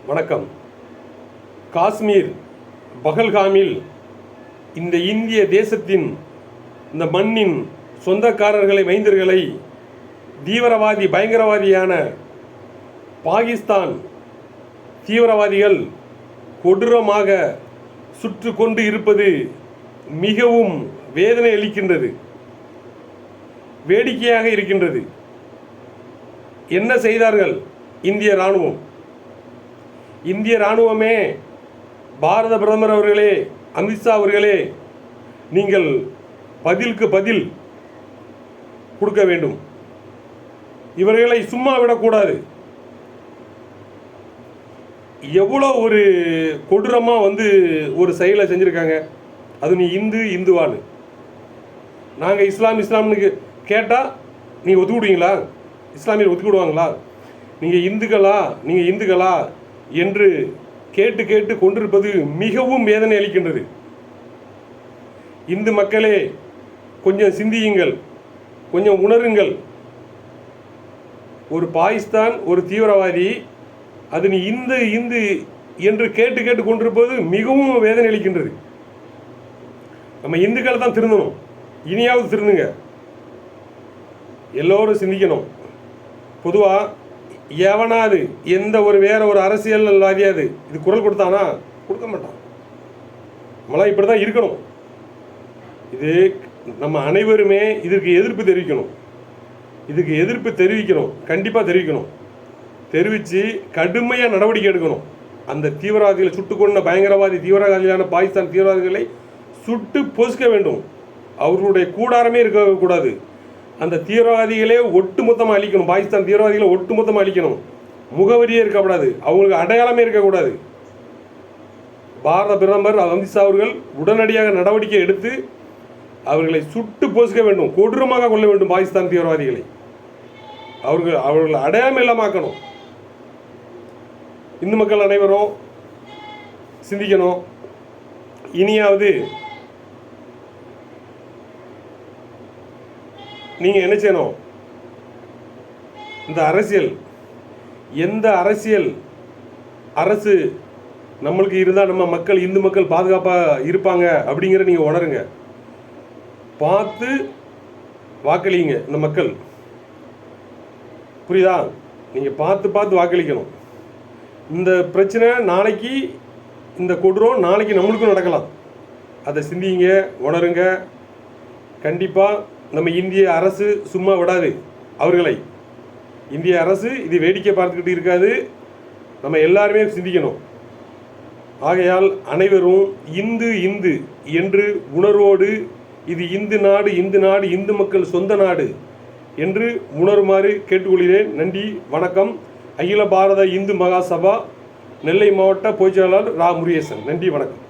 வணக்கம். காஷ்மீர் பகல்காமில் இந்த இந்திய தேசத்தின் இந்த மண்ணின் சொந்தக்காரர்களை மைந்தர்களை தீவிரவாதி பயங்கரவாதியான பாகிஸ்தான் தீவிரவாதிகள் கொடூரமாக சுற்று கொண்டு இருப்பது மிகவும் வேதனை அளிக்கின்றது, வேடிக்கையாக இருக்கின்றது. என்ன செய்தார்கள் இந்திய இராணுவம்? இந்திய இராணுவமே, பாரத பிரதமர் அவர்களே, அமித்ஷா அவர்களே, நீங்கள் பதிலுக்கு பதில் கொடுக்க வேண்டும். இவர்களை சும்மா விடக்கூடாது. எவ்வளோ ஒரு கொடூரமாக ஒரு செயலை செஞ்சுருக்காங்க. அது நீ இந்துவான்னு நாங்கள் இஸ்லாம்னு கேட்டால் நீங்கள் ஒத்துக்கிடுவீங்களா? இஸ்லாமியர் ஒத்துக்கிடுவாங்களா? நீங்கள் இந்துக்களா என்று கேட்டு கொண்டிருப்பது மிகவும் வேதனை அளிக்கின்றது. இந்து மக்களே, கொஞ்சம் சிந்தியுங்கள், கொஞ்சம் உணருங்கள். ஒரு பாகிஸ்தான் ஒரு தீவிரவாதி, அது நீ இந்து என்று கேட்டு கொண்டிருப்பது மிகவும் வேதனை அளிக்கின்றது. நம்ம இந்துக்கள் தான் திருந்தணும். இனியாவது திருந்துங்க. எல்லோரும் சிந்திக்கணும். பொதுவாக எவனாது வேற ஒரு அரசியல்வாதியாது இது குரல் கொடுத்தானா? கொடுக்க மாட்டான். நம்மளாம் இப்படி தான் இருக்கணும். இது நம்ம அனைவருமே இதுக்கு எதிர்ப்பு தெரிவிக்கணும். கண்டிப்பாக தெரிவித்து கடுமையாக நடவடிக்கை எடுக்கணும். அந்த தீவிரவாதிகளை சுட்டுக்கொண்ட பயங்கரவாதி தீவிரவாதியான பாகிஸ்தான் தீவிரவாதிகளை சுட்டு பொசுக்க வேண்டும். அவர்களுடைய கூடாரமே இருக்கக்கூடாது. அந்த தீவிரவாதிகளே ஒட்டுமொத்தமாக அழிக்கணும். பாகிஸ்தான் தீவிரவாதிகளை ஒட்டுமொத்தமாக அழிக்கணும். முகவரியே இருக்கக்கூடாது, அவங்களுக்கு அடையாளமே இருக்கக்கூடாது. பாரத பிரதமர் அமித்ஷா அவர்கள் உடனடியாக நடவடிக்கை எடுத்து அவர்களை சுட்டு பொசுக்க வேண்டும், கொடூரமாக கொள்ள வேண்டும். பாகிஸ்தான் தீவிரவாதிகளை அவர்கள் அடையாளம் இல்லாமக்கணும். இந்து மக்கள் அனைவரும் சிந்திக்கணும். இனியாவது நீங்கள் என்ன செய்யணும்? இந்த எந்த அரசு நம்மளுக்கு இருந்தால் நம்ம மக்கள் இந்து மக்கள் பாதுகாப்பாக இருப்பாங்க அப்படிங்கிற நீங்கள் உணருங்க. பார்த்து வாக்களிங்க. இந்த மக்கள் புரியுதா? நீங்கள் பார்த்து வாக்களிக்கணும். இந்த பிரச்சனை நாளைக்கு, இந்த கொடூரம் நாளைக்கு நம்மளுக்கும் நடக்கலாம். அதை சிந்திங்க, உணருங்க. கண்டிப்பாக நம்ம இந்திய அரசு சும்மா விடாது அவர்களை. இந்திய அரசு இது வேடிக்கை பார்த்துக்கிட்டு இருக்காது. நம்ம எல்லாருமே சிந்திக்கணும். ஆகையால் அனைவரும் இந்து என்று உணர்வோடு, இது இந்து நாடு, இந்து மக்கள் சொந்த நாடு என்று உணருமாறு கேட்டுக்கொள்கிறேன். நன்றி, வணக்கம். அகில பாரத இந்து மகாசபா, நெல்லை மாவட்ட பொதுச்செயலாளர் ரா முருகேசன். நன்றி, வணக்கம்.